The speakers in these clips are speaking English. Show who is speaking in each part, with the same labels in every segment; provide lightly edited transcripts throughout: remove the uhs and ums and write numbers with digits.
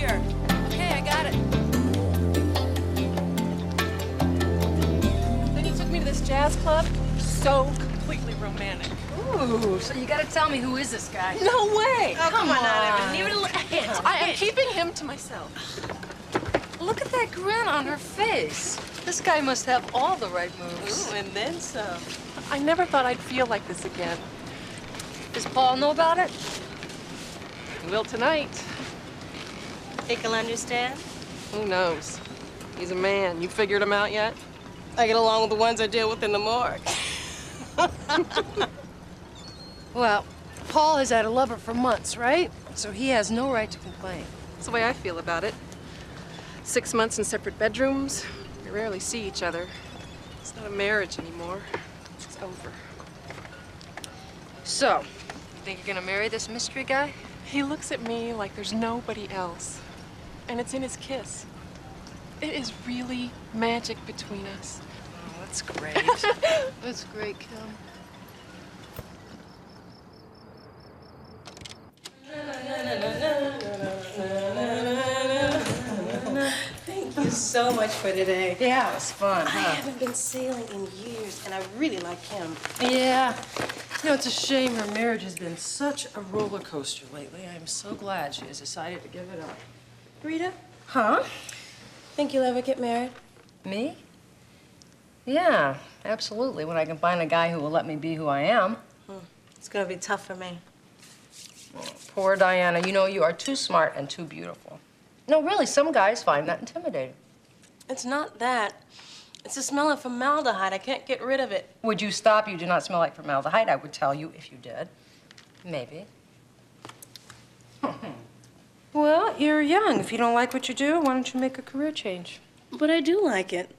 Speaker 1: here.
Speaker 2: Okay, I got it.
Speaker 1: Then you took me to this jazz club. So completely romantic.
Speaker 2: Ooh, so you gotta tell me, who is this guy?
Speaker 1: No way!
Speaker 2: Oh, come on.
Speaker 1: I am keeping him to myself.
Speaker 2: Look at that grin on her face. This guy must have all the right moves.
Speaker 1: Ooh, and then some. I never thought I'd feel like this again.
Speaker 2: Does Paul know about it?
Speaker 1: He will tonight.
Speaker 3: Think he'll understand?
Speaker 1: Who knows? He's a man. You figured him out yet?
Speaker 3: I get along with the ones I deal with in the morgue.
Speaker 2: Well, Paul has had a lover for months, right? So he has no right to complain.
Speaker 1: That's the way I feel about it. 6 months in separate bedrooms. We rarely see each other. It's not a marriage anymore. It's over.
Speaker 2: So, you think you're gonna marry this mystery guy?
Speaker 1: He looks at me like there's nobody else. And it's in his kiss. It is really magic between us.
Speaker 2: Oh, that's great. That's great, Kim.
Speaker 3: Thank you so much for today.
Speaker 2: Yeah, it was fun,
Speaker 3: I
Speaker 2: huh?
Speaker 3: haven't been sailing in years, and I really like him.
Speaker 2: Yeah. You know, it's a shame her marriage has been such a roller coaster lately. I'm so glad she has decided to give it up.
Speaker 3: Rita,
Speaker 2: Huh?
Speaker 3: think you'll ever get married?
Speaker 2: Me? Yeah, absolutely. When I can find a guy who will let me be who I am.
Speaker 3: It's gonna be tough for me.
Speaker 2: Poor Diana. You know, you are too smart and too beautiful. No, really, some guys find that intimidating.
Speaker 3: It's not that. It's the smell of formaldehyde. I can't get rid of it.
Speaker 2: Would you stop? You do not smell like formaldehyde. I would tell you if you did. Maybe. Well, you're young. If you don't like what you do, why don't you make a career change?
Speaker 3: But I do like it.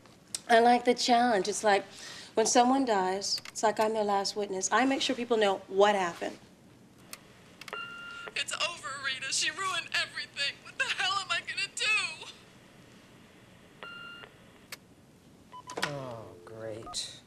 Speaker 3: I like the challenge. It's like when someone dies, it's like I'm their last witness. I make sure people know what happened.
Speaker 1: It's over, Rita. She ruined everything. What the hell am I gonna do?
Speaker 2: Oh, great.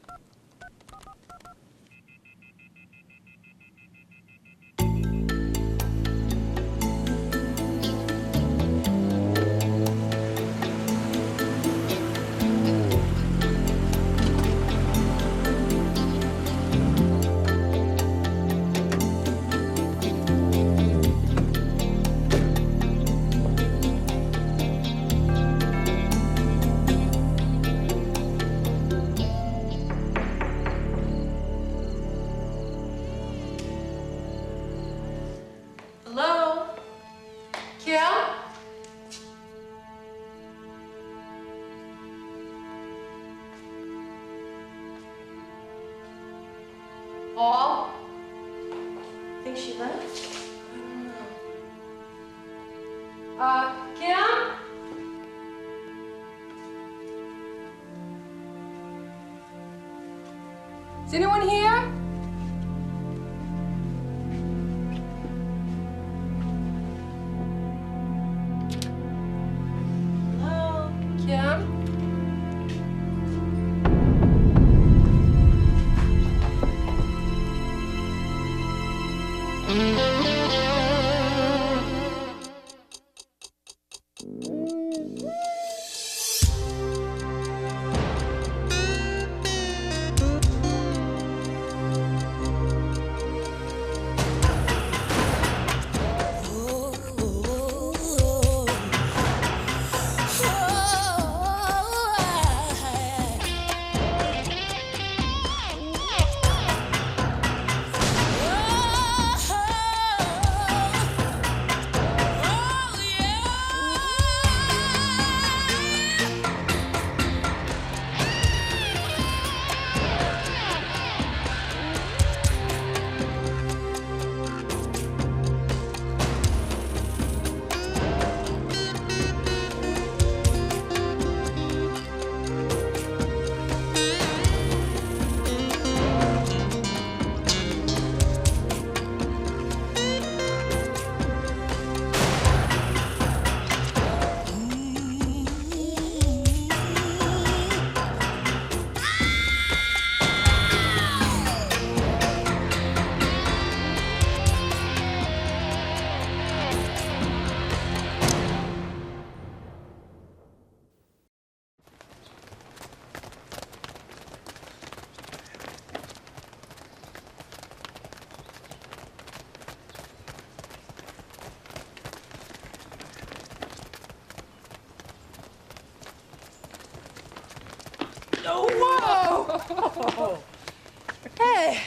Speaker 1: Hello?
Speaker 2: Kim? Paul?
Speaker 3: Think she left?
Speaker 2: Kim? Is anyone here?
Speaker 3: Hello?
Speaker 2: Kim? Oh, whoa! Hey,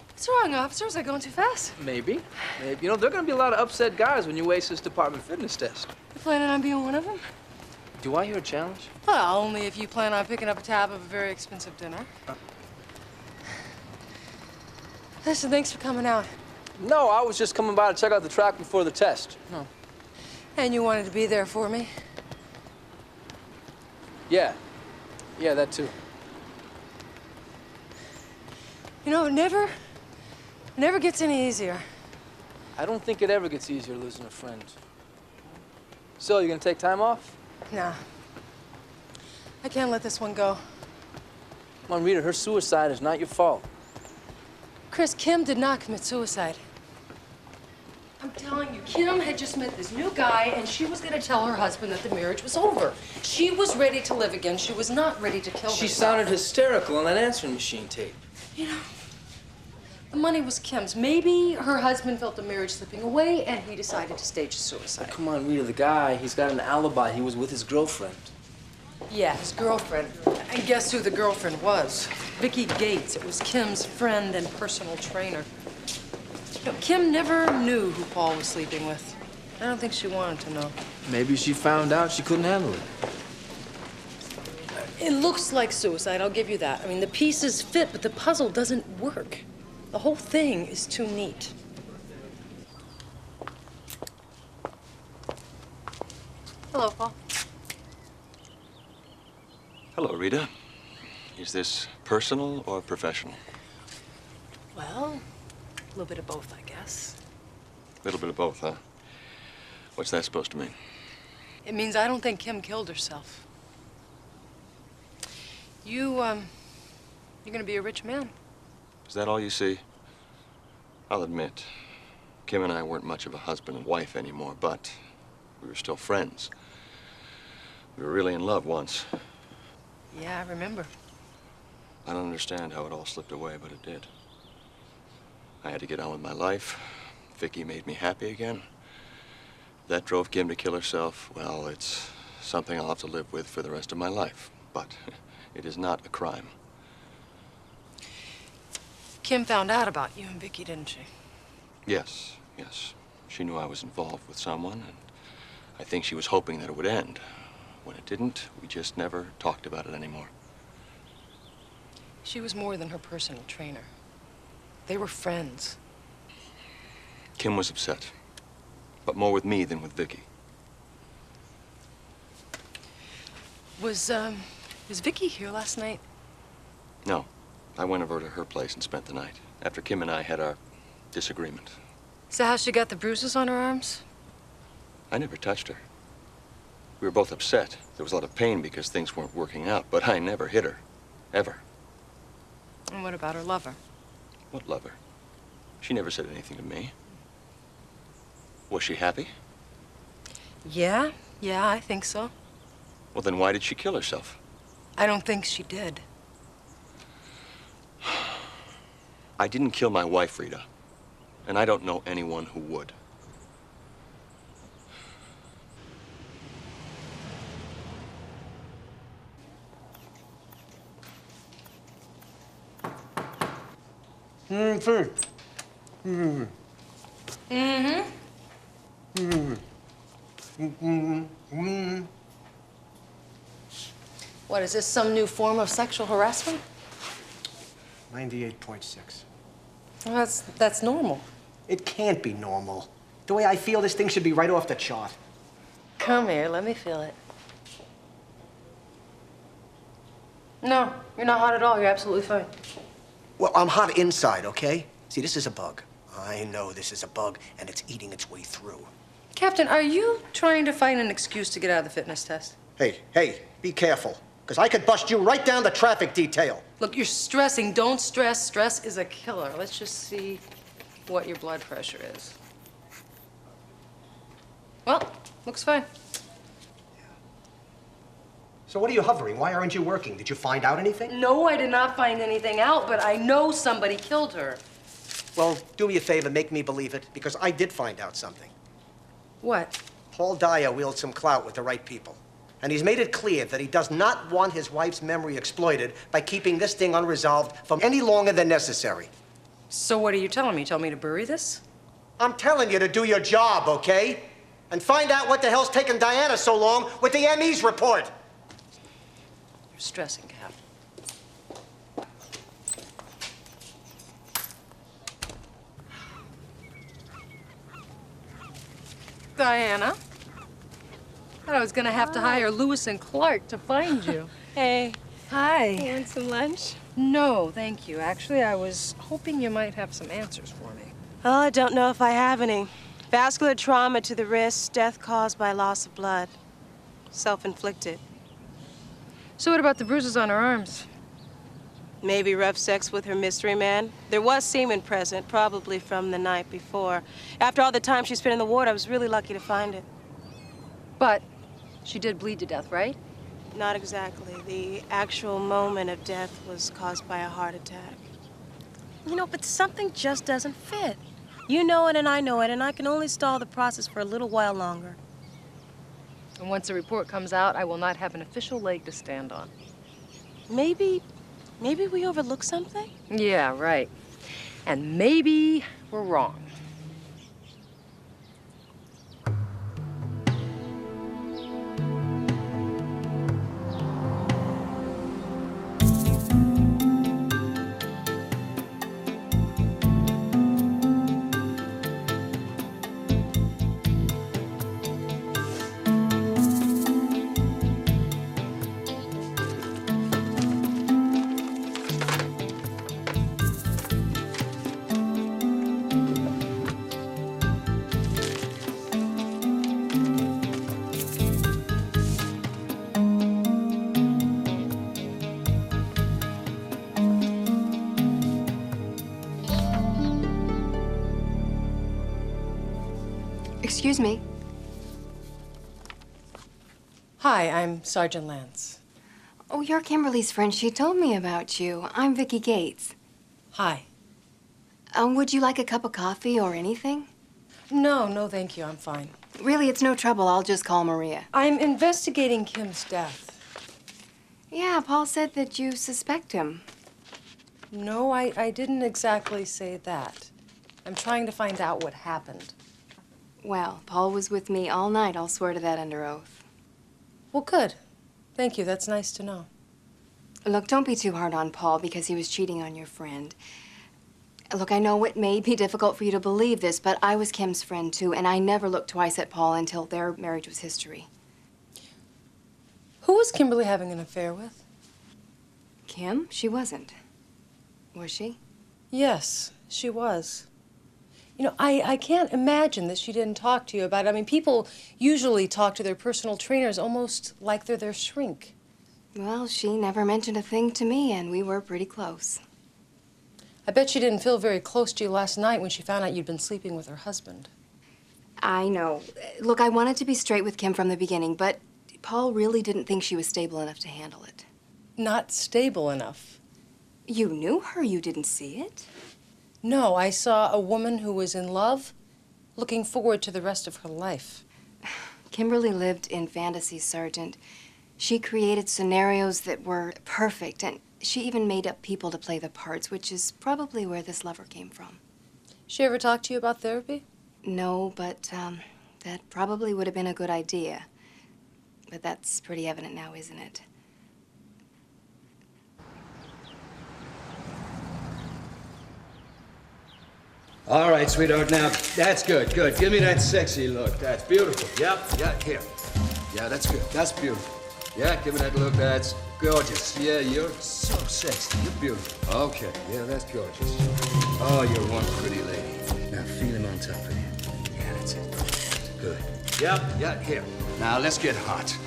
Speaker 2: what's wrong, officer? Was I going too fast?
Speaker 4: Maybe. Maybe. You know, there are going to be a lot of upset guys when you ace this department fitness test.
Speaker 2: You planning on being one of them?
Speaker 4: Do I hear a challenge?
Speaker 2: Well, only if you plan on picking up a tab of a very expensive dinner. Listen, thanks for coming out.
Speaker 4: No, I was just coming by to check out the track before the test. No.
Speaker 2: And you wanted to be there for me?
Speaker 4: Yeah. Yeah, that too.
Speaker 2: You know, it never gets any easier.
Speaker 4: I don't think it ever gets easier losing a friend. So, you gonna take time off?
Speaker 2: Nah. I can't let this one go.
Speaker 4: Come on, Rita, her suicide is not your fault.
Speaker 2: Chris, Kim did not commit suicide. I'm telling you, Kim had just met this new guy, and she was gonna tell her husband that the marriage was over. She was ready to live again. She was not ready to kill herself.
Speaker 4: She sounded hysterical on that answering machine tape.
Speaker 2: You know, the money was Kim's. Maybe her husband felt the marriage slipping away, and he decided to stage a suicide.
Speaker 4: Come on, Rita, the guy, he's got an alibi. He was with his girlfriend.
Speaker 2: Yeah, his girlfriend. And guess who the girlfriend was? Vicky Gates. It was Kim's friend and personal trainer. You know, Kim never knew who Paul was sleeping with. I don't think she wanted to know.
Speaker 4: Maybe she found out she couldn't handle it.
Speaker 2: It looks like suicide, I'll give you that. I mean, the pieces fit, but the puzzle doesn't work. The whole thing is too neat. Hello, Paul.
Speaker 5: Hello, Rita. Is this personal or professional?
Speaker 2: Well, a little bit of both, I guess.
Speaker 5: A little bit of both, huh? What's that supposed to mean?
Speaker 2: It means I don't think Kim killed herself. You're gonna be a rich man.
Speaker 5: Is that all you see? I'll admit, Kim and I weren't much of a husband and wife anymore, but we were still friends. We were really in love once.
Speaker 2: Yeah, I remember.
Speaker 5: I don't understand how it all slipped away, but it did. I had to get on with my life. Vicky made me happy again. That drove Kim to kill herself. Well, it's something I'll have to live with for the rest of my life. But it is not a crime.
Speaker 2: Kim found out about you and Vicky, didn't she?
Speaker 5: Yes, yes. She knew I was involved with someone, and I think she was hoping that it would end. When it didn't, we just never talked about it anymore.
Speaker 2: She was more than her personal trainer. They were friends.
Speaker 5: Kim was upset, but more with me than with Vicky.
Speaker 2: Was Vicky here last night?
Speaker 5: No, I went over to her place and spent the night, after Kim and I had our disagreement.
Speaker 2: Is that how she got the bruises on her arms?
Speaker 5: I never touched her. We were both upset. There was a lot of pain because things weren't working out, but I never hit her. Ever.
Speaker 2: And what about her lover?
Speaker 5: What lover? She never said anything to me. Was she happy?
Speaker 2: Yeah, I think so.
Speaker 5: Well, then why did she kill herself?
Speaker 2: I don't think she did.
Speaker 5: I didn't kill my wife, Rita. And I don't know anyone who would.
Speaker 2: What, is this some new form of sexual harassment?
Speaker 6: 98.6.
Speaker 2: Well, that's normal.
Speaker 6: It can't be normal. The way I feel, this thing should be right off the chart.
Speaker 2: Come here, let me feel it. No, you're not hot at all. You're absolutely fine.
Speaker 6: Well, I'm hot inside, okay? See, this is a bug. I know this is a bug, and it's eating its way through.
Speaker 2: Captain, are you trying to find an excuse to get out of the fitness test?
Speaker 6: Hey, be careful, because I could bust you right down the traffic detail.
Speaker 2: Look, you're stressing. Don't stress. Stress is a killer. Let's just see what your blood pressure is. Well, looks fine.
Speaker 6: So what are you hovering? Why aren't you working? Did you find out anything?
Speaker 2: No, I did not find anything out, but I know somebody killed her.
Speaker 6: Well, do me a favor, make me believe it, because I did find out something.
Speaker 2: What?
Speaker 6: Paul Dyer wielded some clout with the right people. And he's made it clear that he does not want his wife's memory exploited by keeping this thing unresolved for any longer than necessary.
Speaker 2: So what are you telling me? You tell me to bury this?
Speaker 6: I'm telling you to do your job, okay? And find out what the hell's taking Diana so long with the ME's report.
Speaker 2: You're stressing, Cap. Diana? I thought I was gonna have to hire Lewis and Clark to find you.
Speaker 3: Hey,
Speaker 2: Hi.
Speaker 3: you want some lunch?
Speaker 2: No, thank you. Actually, I was hoping you might have some answers for me.
Speaker 3: Oh, I don't know if I have any. Vascular trauma to the wrist, death caused by loss of blood. Self-inflicted.
Speaker 2: So what about the bruises on her arms?
Speaker 3: Maybe rough sex with her mystery man. There was semen present, probably from the night before. After all the time she spent in the ward, I was really lucky to find it.
Speaker 2: But she did bleed to death, right?
Speaker 3: Not exactly. The actual moment of death was caused by a heart attack. You know, but something just doesn't fit. You know it and I know it, and I can only stall the process for a little while longer.
Speaker 2: And once the report comes out, I will not have an official leg to stand on.
Speaker 3: Maybe we overlooked something?
Speaker 2: Yeah, right. And maybe we're wrong.
Speaker 7: Excuse me.
Speaker 2: Hi, I'm Sergeant Lance.
Speaker 7: Oh, you're Kimberly's friend. She told me about you. I'm Vicki Gates.
Speaker 2: Hi.
Speaker 7: Would you like a cup of coffee or anything?
Speaker 2: No, thank you. I'm fine.
Speaker 7: Really, it's no trouble. I'll just call Maria.
Speaker 2: I'm investigating Kim's death.
Speaker 7: Yeah, Paul said that you suspect him.
Speaker 2: No, I didn't exactly say that. I'm trying to find out what happened.
Speaker 7: Well, Paul was with me all night. I'll swear to that under oath.
Speaker 2: Well, good. Thank you. That's nice to know.
Speaker 7: Look, don't be too hard on Paul because he was cheating on your friend. Look, I know it may be difficult for you to believe this, but I was Kim's friend, too, and I never looked twice at Paul until their marriage was history.
Speaker 2: Who was Kimberly having an affair with?
Speaker 7: Kim? She wasn't. Was she?
Speaker 2: Yes, she was. You know, I can't imagine that she didn't talk to you about it. I mean, people usually talk to their personal trainers almost like they're their shrink.
Speaker 7: Well, she never mentioned a thing to me, and we were pretty close.
Speaker 2: I bet she didn't feel very close to you last night when she found out you'd been sleeping with her husband.
Speaker 7: I know. Look, I wanted to be straight with Kim from the beginning, but Paul really didn't think she was stable enough to handle it.
Speaker 2: Not stable enough.
Speaker 7: You knew her. You didn't see it.
Speaker 2: No, I saw a woman who was in love, looking forward to the rest of her life.
Speaker 7: Kimberly lived in fantasy, Sergeant. She created scenarios that were perfect, and she even made up people to play the parts, which is probably where this lover came from.
Speaker 2: She ever talked to you about therapy?
Speaker 7: No, but that probably would have been a good idea. But that's pretty evident now, isn't it?
Speaker 8: All right, sweetheart, now, that's good, good. Give me that sexy look. That's beautiful. Yep, yeah, here. Yeah, that's good. That's beautiful. Yeah, give me that look. That's gorgeous. Yeah, you're so sexy. You're beautiful. Okay, yeah, that's gorgeous. Oh, you're one pretty lady. Now, feel him on top of you. Yeah, that's it. Good. Yep, yeah, here. Now, let's get hot.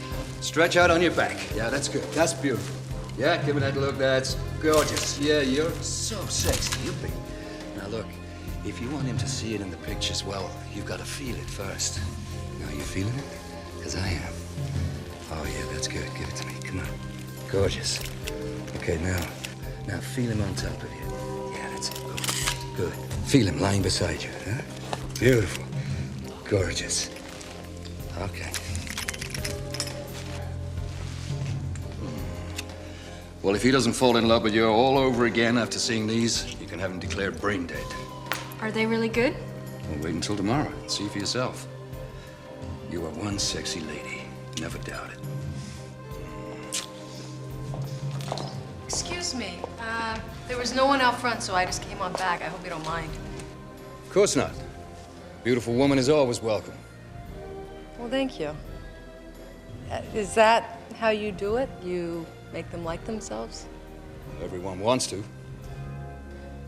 Speaker 8: Stretch out on your back. Yeah, that's good. That's beautiful. Yeah, give me that look. That's gorgeous. Yeah, you're so sexy. You're big. Now, look. If you want him to see it in the pictures, well, you've got to feel it first. Now, you feeling it? Because I am. Oh, yeah, that's good. Give it to me. Come on. Gorgeous. Okay, now feel him on top of you. Yeah, that's it. Good. Feel him lying beside you, huh? Beautiful. Gorgeous. Okay. Well, if he doesn't fall in love with you all over again after seeing these, you can have him declared brain dead.
Speaker 7: Are they really good?
Speaker 8: Well, wait until tomorrow and see for yourself. You are one sexy lady. Never doubt it.
Speaker 2: Excuse me. There was no one out front, so I just came on back. I hope you don't mind.
Speaker 8: Of course not. Beautiful woman is always welcome.
Speaker 2: Well, thank you. Is that how you do it? You make them like themselves?
Speaker 8: Everyone wants to.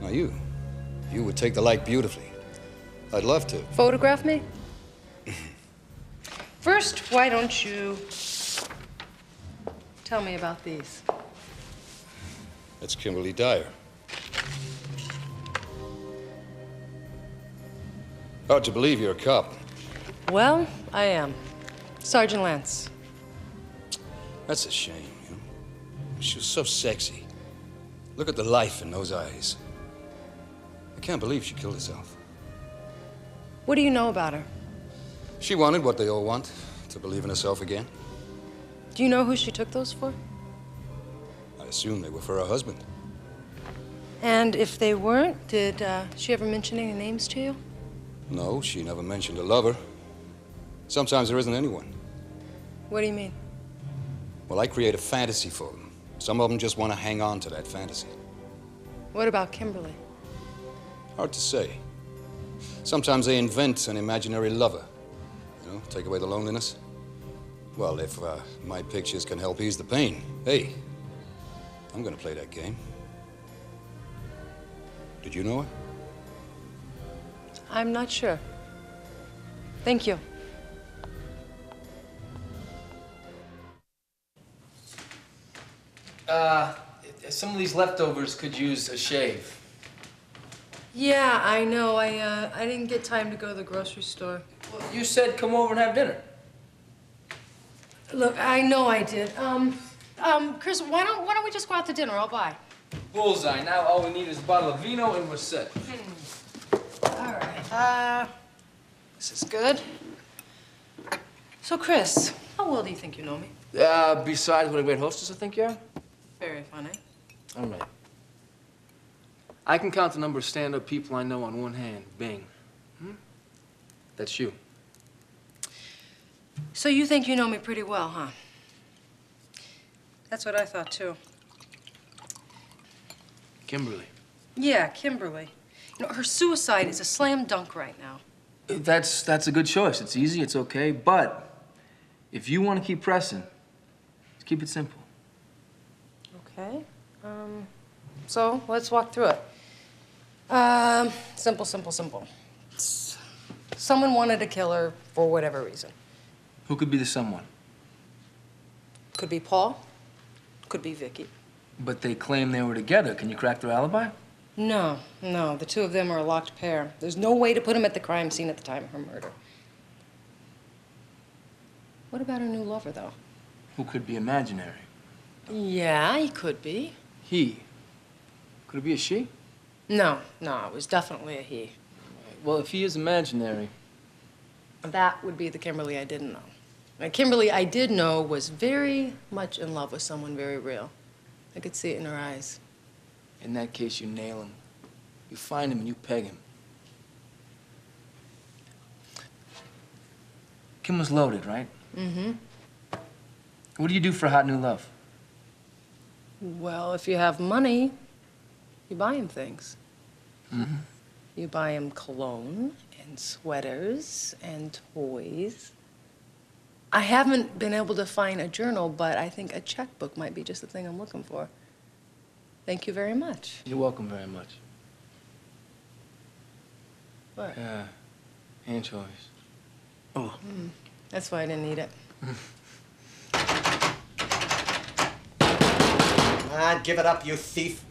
Speaker 8: Now you would take the light beautifully. I'd love to.
Speaker 2: Photograph me? First, why don't you tell me about these?
Speaker 8: That's Kimberly Dyer. Hard to believe you're a cop.
Speaker 2: Well, I am. Sergeant Lance.
Speaker 8: That's a shame, you know. She was so sexy. Look at the life in those eyes. I can't believe she killed herself.
Speaker 2: What do you know about her?
Speaker 8: She wanted what they all want, to believe in herself again.
Speaker 2: Do you know who she took those for?
Speaker 8: I assume they were for her husband.
Speaker 2: And if they weren't, did she ever mention any names to you?
Speaker 8: No, she never mentioned a lover. Sometimes there isn't anyone.
Speaker 2: What do you mean?
Speaker 8: Well, I create a fantasy for them. Some of them just want to hang on to that fantasy.
Speaker 2: What about Kimberly?
Speaker 8: Hard to say. Sometimes they invent an imaginary lover. You know, take away the loneliness. Well, if my pictures can help ease the pain, hey, I'm gonna play that game. Did you know her?
Speaker 2: I'm not sure. Thank you.
Speaker 4: Some of these leftovers could use a shave.
Speaker 2: Yeah, I know. I didn't get time to go to the grocery store.
Speaker 4: Well, you said come over and have dinner.
Speaker 2: Look, I know I did. Chris, why don't we just go out to dinner? I'll buy.
Speaker 4: Bullseye. Now all we need is a bottle of vino and we're set.
Speaker 2: All right. This is good. So, Chris, how well do you think you know me?
Speaker 4: Besides what a great hostess I think you are.
Speaker 2: Very funny.
Speaker 4: All right. I can count the number of stand-up people I know on one hand. Bing. That's you.
Speaker 2: So you think you know me pretty well, huh? That's what I thought, too.
Speaker 4: Kimberly.
Speaker 2: Yeah, Kimberly. You know, her suicide is a slam dunk right now.
Speaker 4: That's a good choice. It's easy, it's okay, but if you want to keep pressing, just keep it simple.
Speaker 2: Okay. So let's walk through it. Simple, simple, simple. Someone wanted to kill her for whatever reason.
Speaker 4: Who could be the someone?
Speaker 2: Could be Paul. Could be Vicky.
Speaker 4: But they claim they were together. Can you crack their alibi?
Speaker 2: No. The two of them are a locked pair. There's no way to put them at the crime scene at the time of her murder. What about her new lover, though?
Speaker 4: Who could be imaginary?
Speaker 2: Yeah, he could be.
Speaker 4: He. Could it be a she?
Speaker 2: No, it was definitely a he.
Speaker 4: Well, if he is imaginary...
Speaker 2: That would be the Kimberly I didn't know. The Kimberly I did know was very much in love with someone very real. I could see it in her eyes.
Speaker 4: In that case, you nail him. You find him and you peg him. Kim was loaded, right?
Speaker 2: Mm-hmm.
Speaker 4: What do you do for a hot new love?
Speaker 2: Well, if you have money, you buy him things.
Speaker 4: Mm-hmm.
Speaker 2: You buy him cologne and sweaters and toys. I haven't been able to find a journal, but I think a checkbook might be just the thing I'm looking for. Thank you very much.
Speaker 4: You're welcome very much.
Speaker 2: What?
Speaker 4: Anchovies. Oh.
Speaker 2: That's why I didn't eat it.
Speaker 6: Come on, give it up, you thief.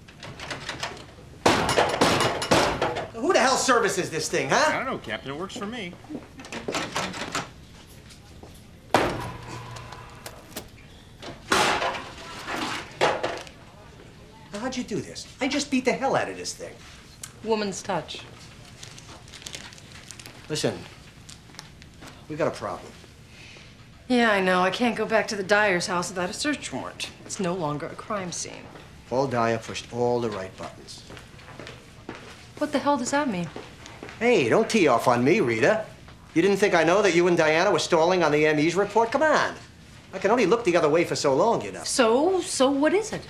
Speaker 6: Who the hell services this thing, huh?
Speaker 9: I don't know, Captain. It works for me.
Speaker 6: Now, how'd you do this? I just beat the hell out of this thing.
Speaker 2: Woman's touch.
Speaker 6: Listen, we got a problem.
Speaker 2: Yeah, I know. I can't go back to the Dyer's house without a search warrant. It's no longer a crime scene.
Speaker 6: Paul Dyer pushed all the right buttons.
Speaker 2: What the hell does that mean?
Speaker 6: Hey, don't tee off on me, Rita. You didn't think I know that you and Diana were stalling on the ME's report? Come on. I can only look the other way for so long, you know.
Speaker 2: So what is it?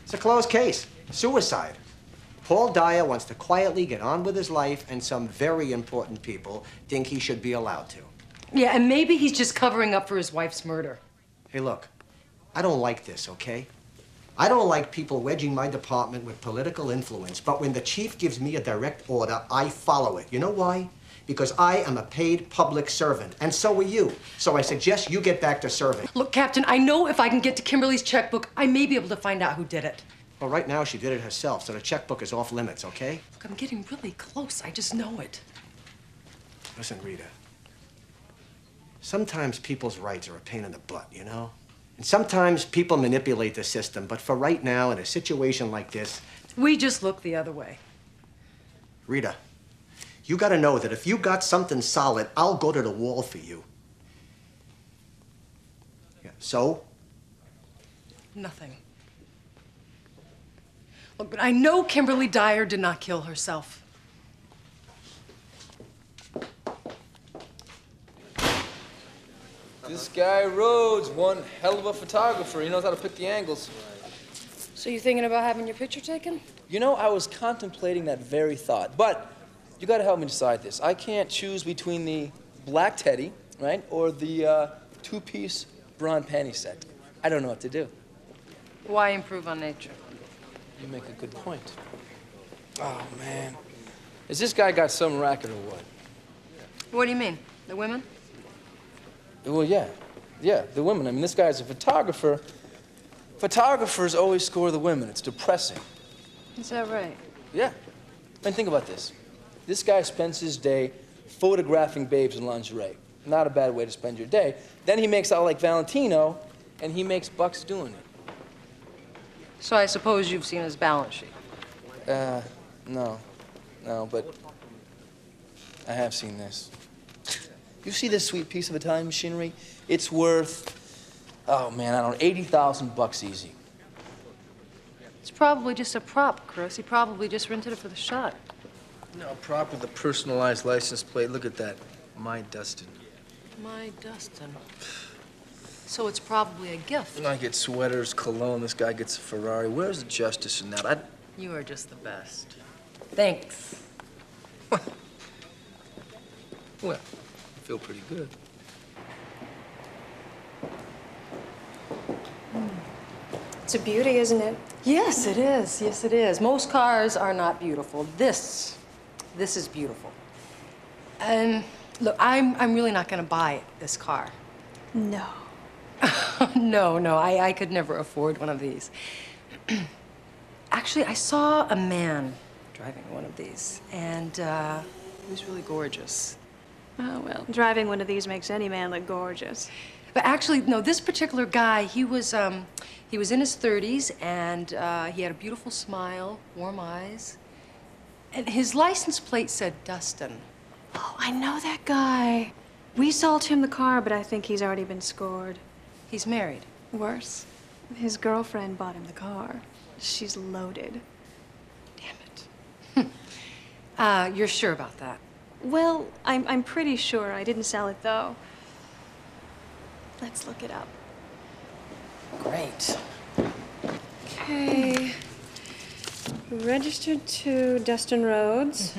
Speaker 6: It's a closed case. Suicide. Paul Dyer wants to quietly get on with his life, and some very important people think he should be allowed to.
Speaker 2: Yeah, and maybe he's just covering up for his wife's murder.
Speaker 6: Hey, look, I don't like this, okay? I don't like people wedging my department with political influence, but when the chief gives me a direct order, I follow it. You know why? Because I am a paid public servant, and so are you. So I suggest you get back to serving.
Speaker 2: Look, Captain, I know if I can get to Kimberly's checkbook, I may be able to find out who did it.
Speaker 6: Well, right now she did it herself, so the checkbook is off limits, okay?
Speaker 2: Look, I'm getting really close. I just know it.
Speaker 6: Listen, Rita. Sometimes people's rights are a pain in the butt, you know? And sometimes people manipulate the system, but for right now, in a situation like this...
Speaker 2: We just look the other way.
Speaker 6: Rita, you gotta know that if you got something solid, I'll go to the wall for you. Yeah, so?
Speaker 2: Nothing. Look, but I know Kimberly Dyer did not kill herself.
Speaker 4: This guy Rhodes, one hell of a photographer. He knows how to pick the angles.
Speaker 2: So you thinking about having your picture taken?
Speaker 4: You know, I was contemplating that very thought, but you gotta help me decide this. I can't choose between the black teddy, right, or the two-piece brawn panty set. I don't know what to do.
Speaker 2: Why improve on nature?
Speaker 4: You make a good point. Oh, man. Has this guy got some racket or what?
Speaker 2: What do you mean? The women?
Speaker 4: Well, yeah. Yeah, the women. I mean, this guy's a photographer. Photographers always score the women. It's depressing.
Speaker 2: Is that right?
Speaker 4: Yeah. I mean, think about this. This guy spends his day photographing babes in lingerie. Not a bad way to spend your day. Then he makes out like Valentino, and he makes bucks doing it.
Speaker 2: So I suppose you've seen his balance sheet.
Speaker 4: No. No, but I have seen this. You see this sweet piece of Italian machinery? It's worth, oh man, I don't know, 80,000 bucks easy.
Speaker 2: It's probably just a prop, Chris. He probably just rented it for the shot.
Speaker 4: No, prop with a personalized license plate. Look at that. My Dustin.
Speaker 2: My Dustin. So it's probably a gift.
Speaker 4: I get sweaters, cologne. This guy gets a Ferrari. Where's the justice in that?
Speaker 2: You are just the best. Thanks.
Speaker 4: Well, I feel pretty good.
Speaker 3: It's a beauty, isn't it?
Speaker 2: Yes, it is. Yes, it is. Most cars are not beautiful. This is beautiful. And look, I'm really not going to buy this car.
Speaker 3: No.
Speaker 2: No, I could never afford one of these. Actually, I saw a man driving one of these, and he was really gorgeous.
Speaker 3: Oh, well, driving one of these makes any man look gorgeous.
Speaker 2: But actually, no, this particular guy, he was in his 30s, and he had a beautiful smile, warm eyes, and his license plate said Dustin.
Speaker 3: Oh, I know that guy. We sold him the car, but I think he's already been scored.
Speaker 2: He's married.
Speaker 3: Worse, his girlfriend bought him the car. She's loaded.
Speaker 2: Damn it. You're sure about that?
Speaker 3: Well, I'm pretty sure. I didn't sell it, though. Let's look it up.
Speaker 2: Great.
Speaker 3: Okay. Registered to Dustin Rhodes.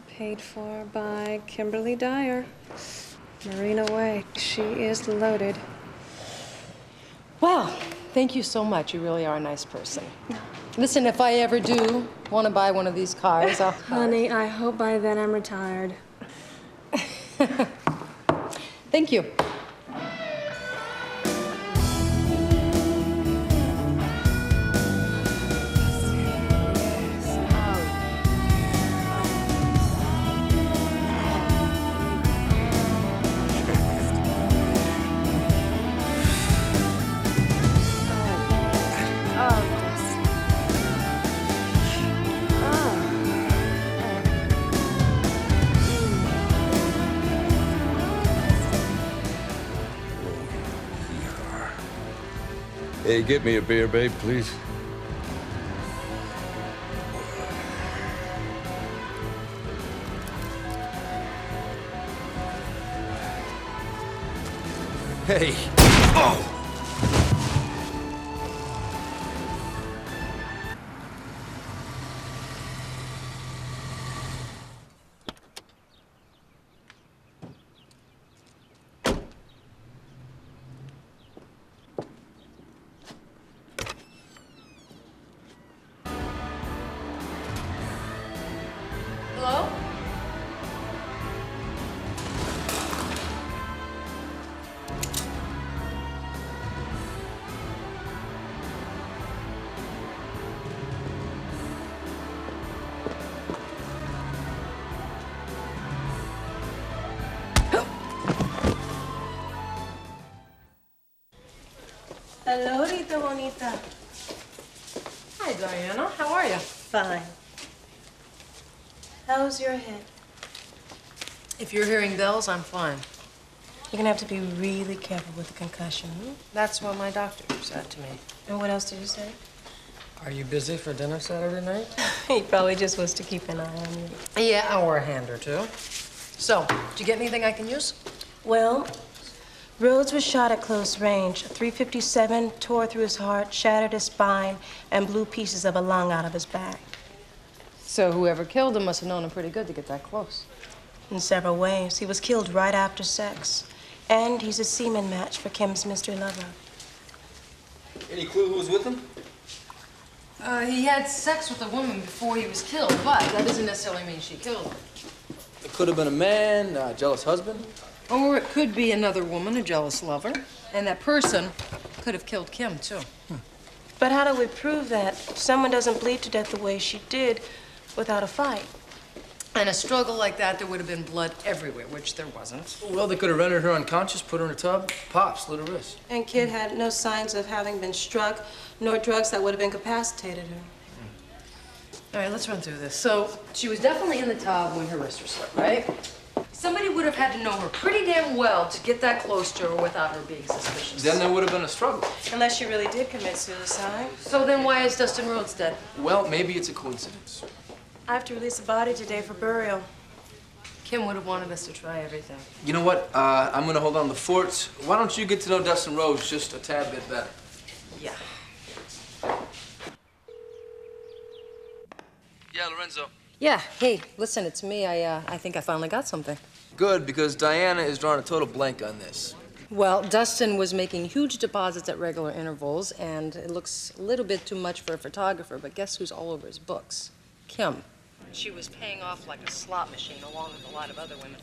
Speaker 3: Paid for by Kimberly Dyer. Marina Way. She is loaded.
Speaker 2: Well, thank you so much. You really are a nice person. Listen, if I ever do want to buy one of these cars, I'll...
Speaker 3: Honey, I hope by then I'm retired.
Speaker 2: Thank you.
Speaker 8: Hey, get me a beer, babe, please. Hey. Oh!
Speaker 2: Hello?
Speaker 3: Hello, Rita Bonita.
Speaker 2: Hi, Diana. How are you?
Speaker 3: Fine. How's your head?
Speaker 2: If you're hearing bells, I'm fine.
Speaker 3: You're gonna have to be really careful with the concussion.
Speaker 2: That's what my doctor said to me.
Speaker 3: And what else did you say?
Speaker 2: Are you busy for dinner Saturday night?
Speaker 3: He probably just was to keep an eye on you.
Speaker 2: Yeah, or a hand or two. So, did you get anything I can use?
Speaker 3: Well, Rhodes was shot at close range. A .357 tore through his heart, shattered his spine, and blew pieces of a lung out of his back.
Speaker 2: So whoever killed him must have known him pretty good to get that close.
Speaker 3: In several ways. He was killed right after sex. And he's a semen match for Kim's mystery lover.
Speaker 4: Any clue who was with him?
Speaker 2: He had sex with a woman before he was killed, but that doesn't necessarily mean she killed him.
Speaker 4: It could have been a man, a jealous husband.
Speaker 2: Or it could be another woman, a jealous lover. And that person could have killed Kim, too.
Speaker 3: But how do we prove that? Someone doesn't bleed to death the way she did without a fight.
Speaker 2: In a struggle like that, there would have been blood everywhere, which there wasn't.
Speaker 4: Well, they could have rendered her unconscious, put her in a tub, pop, slit her wrist.
Speaker 3: And Kid had no signs of having been struck, nor drugs that would have incapacitated her.
Speaker 2: All right, let's run through this. So, she was definitely in the tub when her wrist was slit, right? Somebody would have had to know her pretty damn well to get that close to her without her being suspicious.
Speaker 4: Then there would have been a struggle.
Speaker 3: Unless she really did commit suicide.
Speaker 2: So then why is Dustin Rhodes dead?
Speaker 4: Well, maybe it's a coincidence.
Speaker 3: I have to release the body today for burial.
Speaker 2: Kim would have wanted us to try everything.
Speaker 4: You know what? I'm gonna hold on to the fort. Why don't you get to know Dustin Rhodes just a tad bit better?
Speaker 2: Yeah.
Speaker 4: Yeah, Lorenzo.
Speaker 2: Yeah, hey, listen, it's me. I think I finally got something.
Speaker 4: Good, because Diana is drawing a total blank on this.
Speaker 2: Well, Dustin was making huge deposits at regular intervals, and it looks a little bit too much for a photographer, but guess who's all over his books? Kim. She was paying off like a slot machine, along with a lot of other women.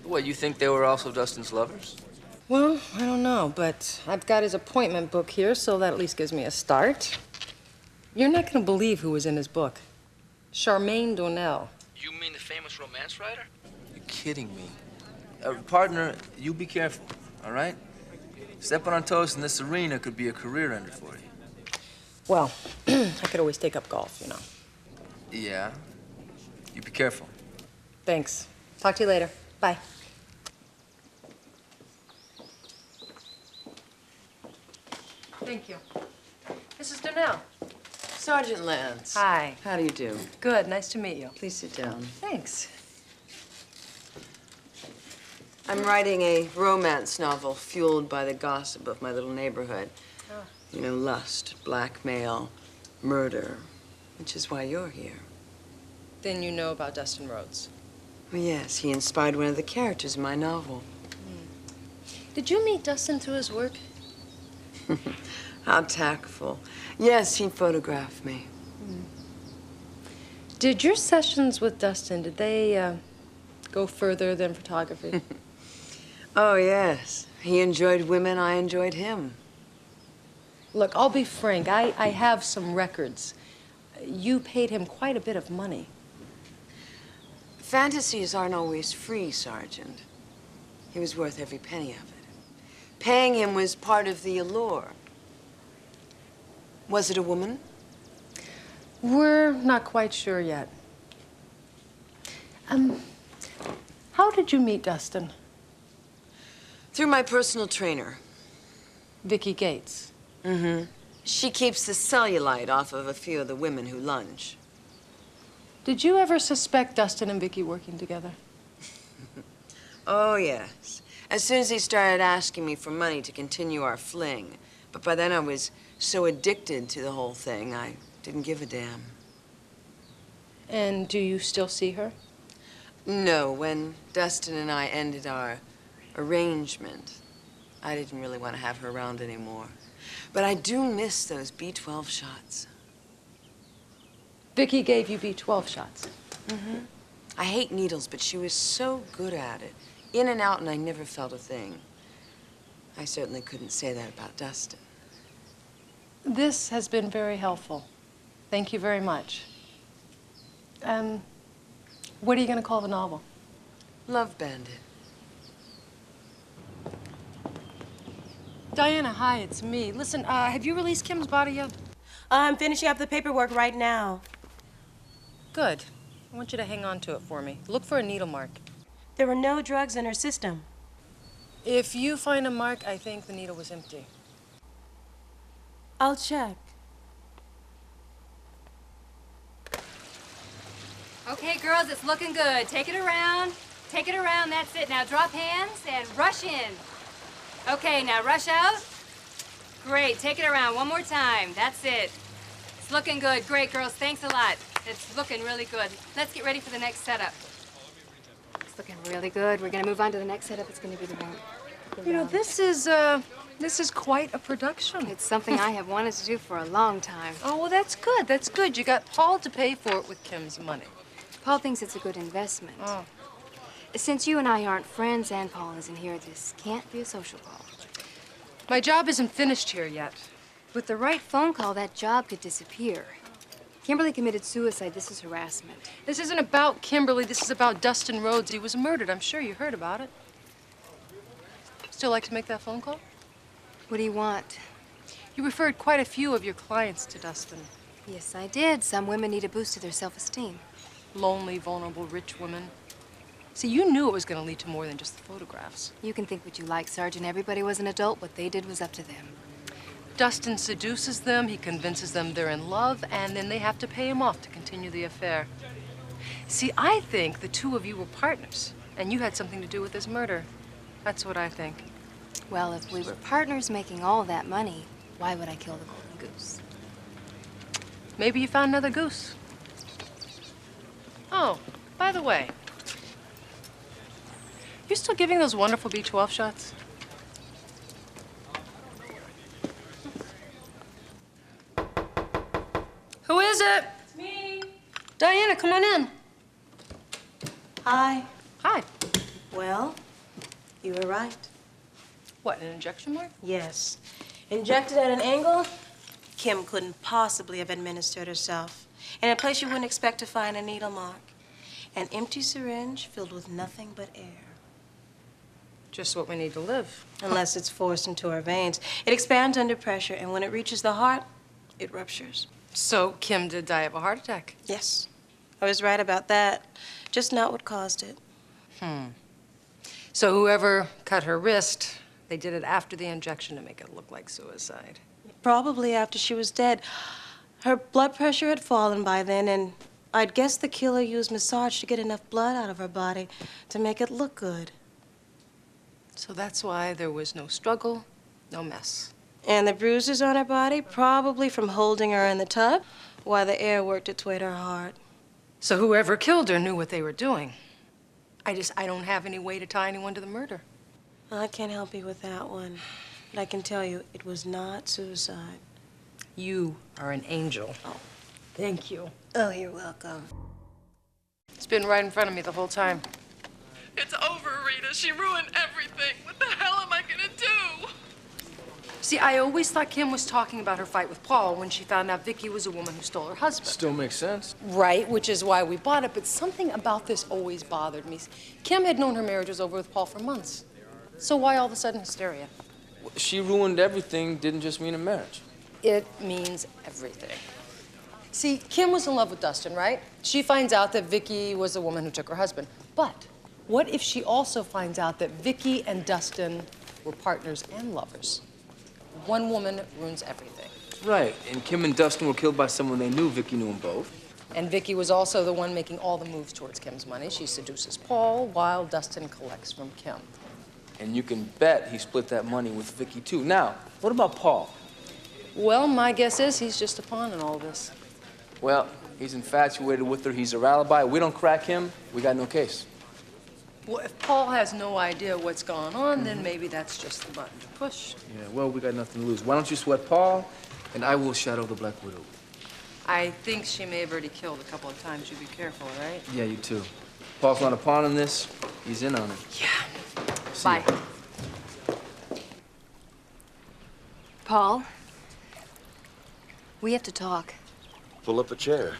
Speaker 4: What, you think they were also Dustin's lovers?
Speaker 2: Well, I don't know, but I've got his appointment book here, so that at least gives me a start. You're not going to believe who was in his book. Charmaine Donnell.
Speaker 4: You mean the famous romance writer? You're kidding me. Partner, you be careful, all right? Stepping on toes in this arena could be a career ender for you.
Speaker 2: Well, I could always take up golf, you know.
Speaker 4: Yeah. You be careful.
Speaker 2: Thanks. Talk to you later. Bye. Thank you. Mrs. Donnell.
Speaker 9: Sergeant Lance.
Speaker 2: Hi.
Speaker 9: How do you do?
Speaker 2: Good. Nice to meet you.
Speaker 9: Please sit down.
Speaker 2: Thanks.
Speaker 9: I'm writing a romance novel fueled by the gossip of my little neighborhood.
Speaker 2: Oh.
Speaker 9: You know, lust, blackmail, murder, which is why you're here.
Speaker 2: Then you know about Dustin Rhodes.
Speaker 9: Well, yes, he inspired one of the characters in my novel.
Speaker 2: Did you meet Dustin through his work?
Speaker 9: How tactful. Yes, he photographed me.
Speaker 2: Did your sessions with Dustin, did they go further than photography?
Speaker 9: Oh, yes. He enjoyed women, I enjoyed him.
Speaker 2: Look, I'll be frank. I have some records. You paid him quite a bit of money.
Speaker 9: Fantasies aren't always free, Sergeant. He was worth every penny of it. Paying him was part of the allure. Was it a woman?
Speaker 2: We're not quite sure yet. How did you meet Dustin?
Speaker 9: Through my personal trainer.
Speaker 2: Vicky Gates.
Speaker 9: Mm-hmm. She keeps the cellulite off of a few of the women who lunge.
Speaker 2: Did you ever suspect Dustin and Vicky working together?
Speaker 9: Oh, yes. As soon as he started asking me for money to continue our fling. But by then I was so addicted to the whole thing, I didn't give a damn.
Speaker 2: And do you still see her?
Speaker 9: No, when Dustin and I ended our arrangement, I didn't really want to have her around anymore. But I do miss those B12 shots.
Speaker 2: Vicky gave you B12 shots.
Speaker 9: Mm-hmm. I hate needles, but she was so good at it. In and out, and I never felt a thing. I certainly couldn't say that about Dustin.
Speaker 2: This has been very helpful. Thank you very much. What are you going to call the novel?
Speaker 9: Love Bandit.
Speaker 2: Diana, hi, it's me. Listen, have you released Kim's body yet?
Speaker 3: I'm finishing up the paperwork right now.
Speaker 2: Good. I want you to hang on to it for me. Look for a needle mark.
Speaker 3: There were no drugs in her system.
Speaker 2: If you find a mark, I think the needle was empty.
Speaker 3: I'll check.
Speaker 10: Okay, girls, it's looking good. Take it around. Take it around, that's it. Now drop hands and rush in. Okay, now rush out. Great, take it around one more time. That's it. It's looking good. Great, girls, thanks a lot. It's looking really good. Let's get ready for the next setup.
Speaker 7: It's looking really good. We're gonna move on to the next setup. It's gonna be the one.
Speaker 2: You know, this is quite a production.
Speaker 7: It's something I have wanted to do for a long time.
Speaker 2: Oh, well, that's good. That's good. You got Paul to pay for it with Kim's money.
Speaker 7: Paul thinks it's a good investment.
Speaker 2: Oh.
Speaker 7: Since you and I aren't friends and Paul isn't here, this can't be a social call.
Speaker 2: My job isn't finished here yet.
Speaker 7: With the right phone call, that job could disappear. Kimberly committed suicide. This is harassment.
Speaker 2: This isn't about Kimberly. This is about Dustin Rhodes. He was murdered. I'm sure you heard about it. Still like to make that phone call?
Speaker 7: What do you want?
Speaker 2: You referred quite a few of your clients to Dustin.
Speaker 7: Yes, I did. Some women need a boost to their self-esteem.
Speaker 2: Lonely, vulnerable, rich women. See, you knew it was going to lead to more than just the photographs.
Speaker 7: You can think what you like, Sergeant. Everybody was an adult. What they did was up to them.
Speaker 2: Dustin seduces them, he convinces them they're in love, and then they have to pay him off to continue the affair. See, I think the two of you were partners, and you had something to do with this murder. That's what I think.
Speaker 7: Well, if we were partners making all that money, why would I kill the golden goose?
Speaker 2: Maybe you found another goose. Oh, by the way, you still giving those wonderful B12 shots? Who is it?
Speaker 3: It's me.
Speaker 2: Diana, come on in.
Speaker 3: Hi.
Speaker 2: Hi.
Speaker 3: Well, you were right.
Speaker 2: What, an injection mark?
Speaker 3: Yes. Injected at an angle, Kim couldn't possibly have administered herself. In a place you wouldn't expect to find a needle mark. An empty syringe filled with nothing but air.
Speaker 2: Just what we need to live.
Speaker 3: Unless it's forced into her veins. It expands under pressure, and when it reaches the heart, it ruptures.
Speaker 2: So Kim did die of a heart attack?
Speaker 3: Yes. I was right about that. Just not what caused it.
Speaker 2: So whoever cut her wrist, they did it after the injection to make it look like suicide.
Speaker 3: Probably after she was dead. Her blood pressure had fallen by then, and I'd guess the killer used massage to get enough blood out of her body to make it look good.
Speaker 2: So that's why there was no struggle, no mess.
Speaker 3: And the bruises on her body, probably from holding her in the tub while the air worked its way to her heart.
Speaker 2: So whoever killed her knew what they were doing. I don't have any way to tie anyone to the murder.
Speaker 3: I can't help you with that one. But I can tell you, it was not suicide.
Speaker 2: You are an angel.
Speaker 3: Oh.
Speaker 2: Thank you.
Speaker 3: Oh, you're welcome.
Speaker 2: It's been right in front of me the whole time.
Speaker 1: It's over, Rita. She ruined everything. What the hell am I gonna do?
Speaker 2: See, I always thought Kim was talking about her fight with Paul when she found out Vicky was a woman who stole her husband.
Speaker 4: Still makes sense.
Speaker 2: Right, which is why we bought it, but something about this always bothered me. Kim had known her marriage was over with Paul for months. So why all of a sudden hysteria?
Speaker 4: She ruined everything didn't just mean a marriage.
Speaker 2: It means everything. See, Kim was in love with Dustin, right? She finds out that Vicky was the woman who took her husband. But what if she also finds out that Vicky and Dustin were partners and lovers? One woman ruins everything.
Speaker 4: Right, and Kim and Dustin were killed by someone they knew. Vicky knew them both.
Speaker 2: And Vicky was also the one making all the moves towards Kim's money. She seduces Paul while Dustin collects from Kim.
Speaker 4: And you can bet he split that money with Vicky, too. Now, what about Paul?
Speaker 2: Well, my guess is he's just a pawn in all this.
Speaker 4: Well, he's infatuated with her. He's her alibi. We don't crack him, we got no case.
Speaker 2: Well, if Paul has no idea what's going on, then maybe that's just the button to push.
Speaker 4: Yeah, well, we got nothing to lose. Why don't you sweat Paul, and I will shadow the Black Widow.
Speaker 2: I think she may have already killed a couple of times. You be careful, all right?
Speaker 4: Yeah, you too. Paul's not a pawn in this. He's in on it.
Speaker 2: Yeah.
Speaker 4: See
Speaker 2: Bye.
Speaker 4: ya.
Speaker 7: Paul, we have to talk.
Speaker 5: Pull up a chair.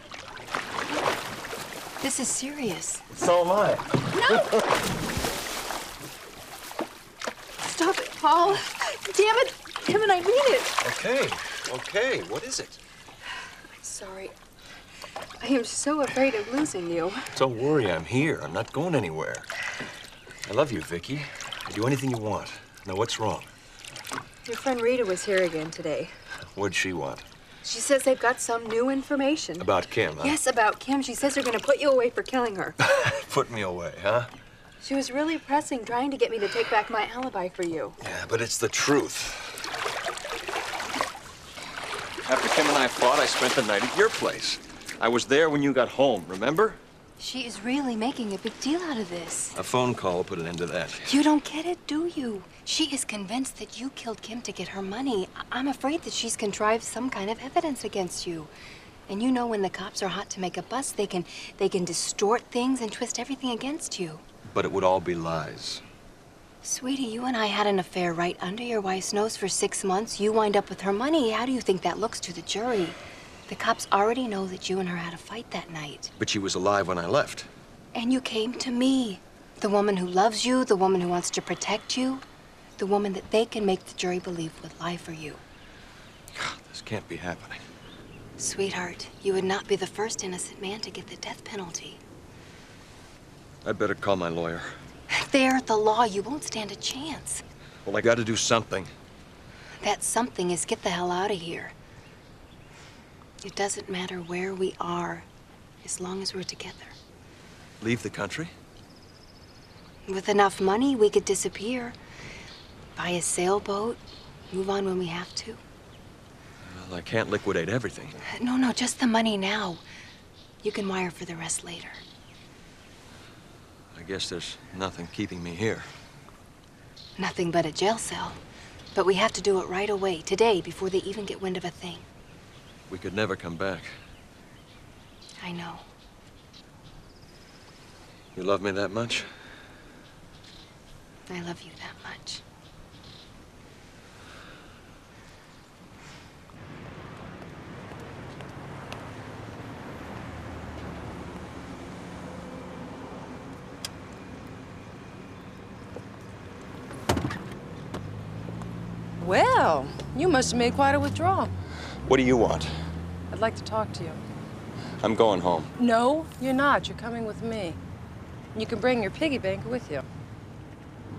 Speaker 7: This is serious.
Speaker 5: So am I.
Speaker 7: No! Stop it, Paul. Damn it. Damn it, I mean it.
Speaker 5: Okay, okay. What is it?
Speaker 7: I'm sorry. I am so afraid of losing you.
Speaker 5: Don't worry, I'm here. I'm not going anywhere. I love you, Vicky. I'll do anything you want. Now, what's wrong?
Speaker 7: Your friend Rita was here again today.
Speaker 5: What'd she want?
Speaker 7: She says they've got some new information.
Speaker 5: About Kim, huh?
Speaker 7: Yes, about Kim. She says they're going to put you away for killing her.
Speaker 5: Put me away, huh?
Speaker 7: She was really pressing, trying to get me to take back my alibi for you.
Speaker 5: Yeah, but it's the truth. After Kim and I fought, I spent the night at your place. I was there when you got home, remember?
Speaker 7: She is really making a big deal out of this.
Speaker 5: A phone call put an end to that.
Speaker 7: You don't get it, do you? She is convinced that you killed Kim to get her money. I'm afraid that she's contrived some kind of evidence against you. And you know when the cops are hot to make a bust, they can distort things and twist everything against you.
Speaker 5: But it would all be lies.
Speaker 7: Sweetie, you and I had an affair right under your wife's nose for 6 months. You wind up with her money. How do you think that looks to the jury? The cops already know that you and her had a fight that night.
Speaker 5: But she was alive when I left.
Speaker 7: And you came to me. The woman who loves you, the woman who wants to protect you, the woman that they can make the jury believe would lie for you.
Speaker 5: God, this can't be happening.
Speaker 7: Sweetheart, you would not be the first innocent man to get the death penalty.
Speaker 5: I'd better call my lawyer.
Speaker 7: They're the law. You won't stand a chance.
Speaker 5: Well, I gotta do something.
Speaker 7: That something is get the hell out of here. It doesn't matter where we are, as long as we're together.
Speaker 5: Leave the country?
Speaker 7: With enough money, we could disappear. Buy a sailboat, move on when we have to.
Speaker 5: Well, I can't liquidate everything.
Speaker 7: No, just the money now. You can wire for the rest later.
Speaker 5: I guess there's nothing keeping me here.
Speaker 7: Nothing but a jail cell. But we have to do it right away, today, before they even get wind of a thing.
Speaker 5: We could never come back.
Speaker 7: I know.
Speaker 5: You love me that much?
Speaker 7: I love you that much.
Speaker 2: Well, you must have made quite a withdrawal.
Speaker 5: What do you want?
Speaker 2: I'd like to talk to you.
Speaker 5: I'm going home.
Speaker 2: No, you're not. You're coming with me. You can bring your piggy bank with you.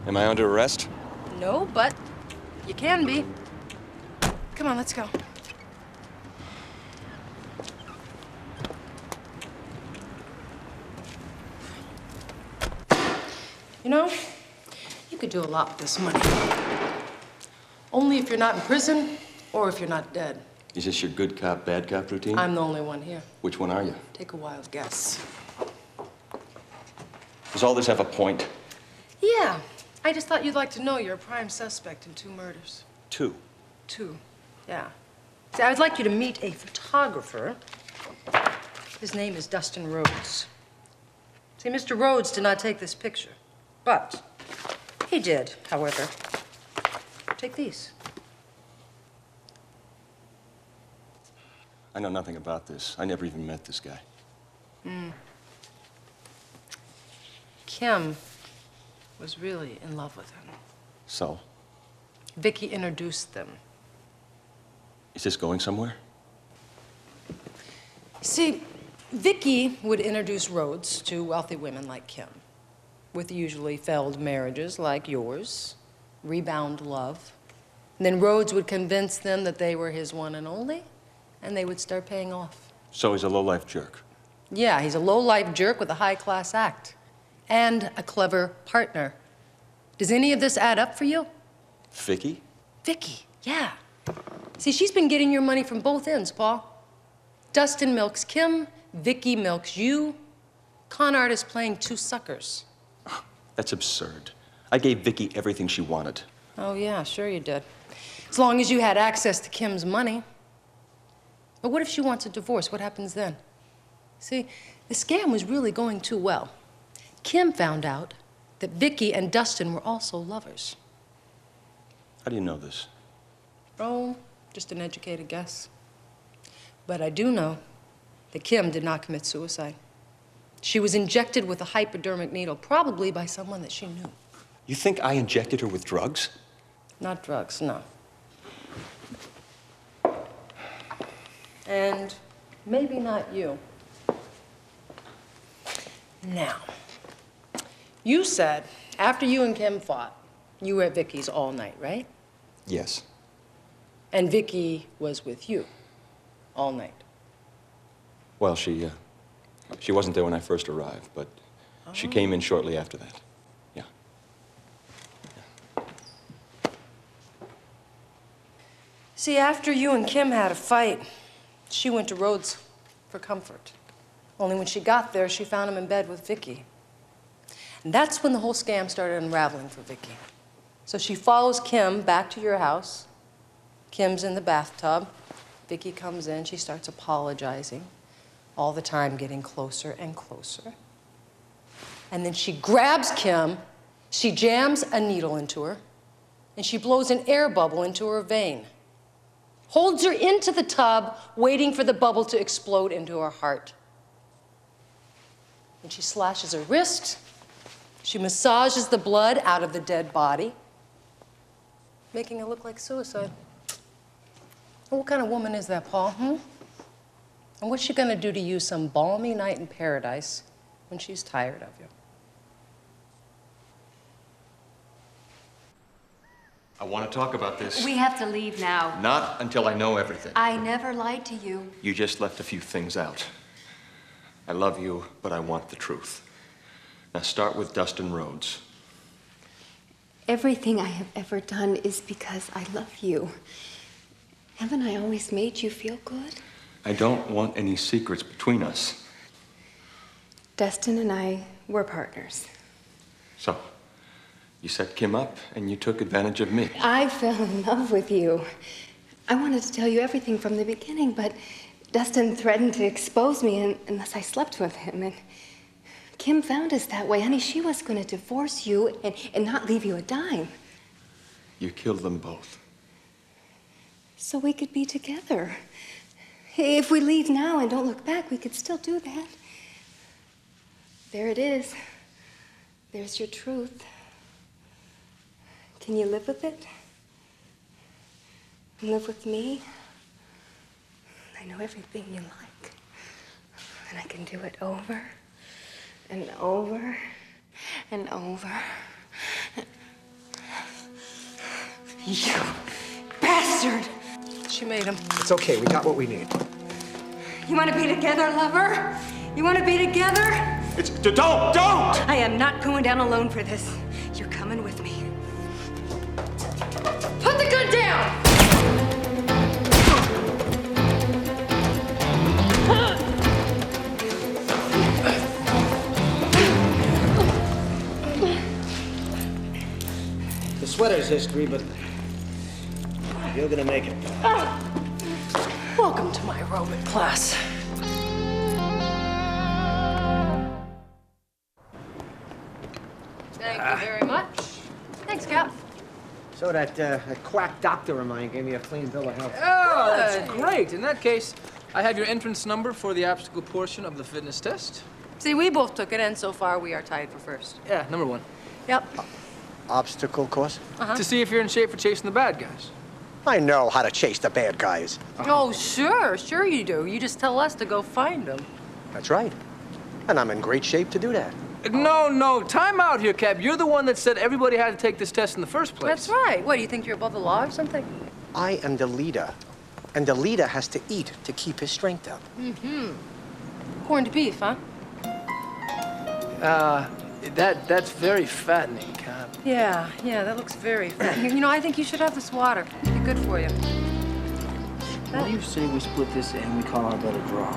Speaker 5: Am I under arrest?
Speaker 2: No, but you can be. Come on, let's go. You know, you could do a lot with this money. Only if you're not in prison or if you're not dead.
Speaker 5: Is this your good cop, bad cop routine?
Speaker 2: I'm the only one here.
Speaker 5: Which one are you?
Speaker 2: Take a wild guess.
Speaker 5: Does all this have a point?
Speaker 2: Yeah, I just thought you'd like to know you're a prime suspect in 2 murders.
Speaker 5: 2.
Speaker 2: 2, yeah. See, I'd like you to meet a photographer. His name is Dustin Rhodes. See, Mr. Rhodes did not take this picture, but he did, however. Take these.
Speaker 5: I know nothing about this. I never even met this guy.
Speaker 2: Kim was really in love with him.
Speaker 5: So?
Speaker 2: Vicky introduced them.
Speaker 5: Is this going somewhere?
Speaker 2: See, Vicky would introduce Rhodes to wealthy women like Kim, with usually failed marriages like yours, rebound love. And then Rhodes would convince them that they were his one and only, and they would start paying off.
Speaker 5: So he's a low-life jerk.
Speaker 2: Yeah, he's a low-life jerk with a high-class act. And a clever partner. Does any of this add up for you?
Speaker 5: Vicky?
Speaker 2: Vicky, yeah. See, she's been getting your money from both ends, Paul. Dustin milks Kim, Vicky milks you. Con artist playing two suckers.
Speaker 5: That's absurd. I gave Vicky everything she wanted.
Speaker 2: Oh, yeah, sure you did. As long as you had access to Kim's money. But what if she wants a divorce? What happens then? See, the scam was really going too well. Kim found out that Vicky and Dustin were also lovers.
Speaker 5: How do you know this?
Speaker 2: Oh, just an educated guess. But I do know that Kim did not commit suicide. She was injected with a hypodermic needle, probably by someone that she knew.
Speaker 5: You think I injected her with drugs?
Speaker 2: Not drugs, no. And maybe not you. Now, you said after you and Kim fought, you were at Vicky's all night, right?
Speaker 5: Yes.
Speaker 2: And Vicky was with you all night.
Speaker 5: Well, she wasn't there when I first arrived, but she came in shortly after that. Yeah.
Speaker 2: See, after you and Kim had a fight, she went to Rhodes for comfort. Only when she got there, she found him in bed with Vicky. And that's when the whole scam started unraveling for Vicky. So she follows Kim back to your house. Kim's in the bathtub. Vicky comes in, she starts apologizing, all the time getting closer and closer. And then she grabs Kim, she jams a needle into her, and she blows an air bubble into her vein. Holds her into the tub, waiting for the bubble to explode into her heart. And she slashes her wrist. She massages the blood out of the dead body, making it look like suicide. And what kind of woman is that, Paul, And what's she gonna do to you some balmy night in paradise when she's tired of you?
Speaker 5: I want to talk about this.
Speaker 10: We have to leave now.
Speaker 5: Not until I know everything.
Speaker 10: I never lied to you.
Speaker 5: You just left a few things out. I love you, but I want the truth. Now start with Dustin Rhodes.
Speaker 7: Everything I have ever done is because I love you. Haven't I always made you feel good?
Speaker 5: I don't want any secrets between us.
Speaker 7: Dustin and I were partners.
Speaker 5: So, you set Kim up and you took advantage of me.
Speaker 7: I fell in love with you. I wanted to tell you everything from the beginning, but Dustin threatened to expose me unless I slept with him. And Kim found us that way. Honey, she was going to divorce you and not leave you a dime.
Speaker 5: You killed them both.
Speaker 7: So we could be together. If we leave now and don't look back, we could still do that. There it is. There's your truth. Can you live with it? Live with me? I know everything you like. And I can do it over and over and over. You bastard!
Speaker 2: She made him.
Speaker 6: It's okay, we got what we need.
Speaker 10: You want to be together, lover? You want to be together?
Speaker 5: Don't!
Speaker 10: I am not going down alone for this. You're coming with me.
Speaker 2: Put the gun down!
Speaker 6: The sweater's history, but you're gonna make it.
Speaker 2: Welcome to my aerobic class. Thank you very much. Thanks, Cap.
Speaker 6: So that quack doctor of mine gave me a clean bill of health.
Speaker 11: Oh, that's great. In that case, I have your entrance number for the obstacle portion of the fitness test.
Speaker 2: See, we both took it, and so far we are tied for first.
Speaker 11: Yeah, number 1.
Speaker 2: Yep.
Speaker 6: Obstacle course?
Speaker 11: To see if you're in shape for chasing the bad guys.
Speaker 6: I know how to chase the bad guys.
Speaker 2: Oh, sure you do. You just tell us to go find them.
Speaker 6: That's right. And I'm in great shape to do that.
Speaker 11: No, time out here, Cap. You're the one that said everybody had to take this test in the first place.
Speaker 2: That's right. What, do you think you're above the law or something?
Speaker 6: I am the leader, and the leader has to eat to keep his strength up.
Speaker 2: Mm-hmm. Corned beef, huh?
Speaker 11: That's very fattening, Cap.
Speaker 2: Yeah, that looks very fat. You know, I think you should have this water. It'd be good for you.
Speaker 4: What do you say we split this and we call our bet a draw?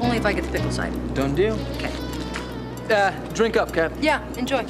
Speaker 2: Only if I get the pickle side.
Speaker 11: Done deal?
Speaker 2: Okay.
Speaker 11: Drink up, Cap.
Speaker 2: Yeah, enjoy.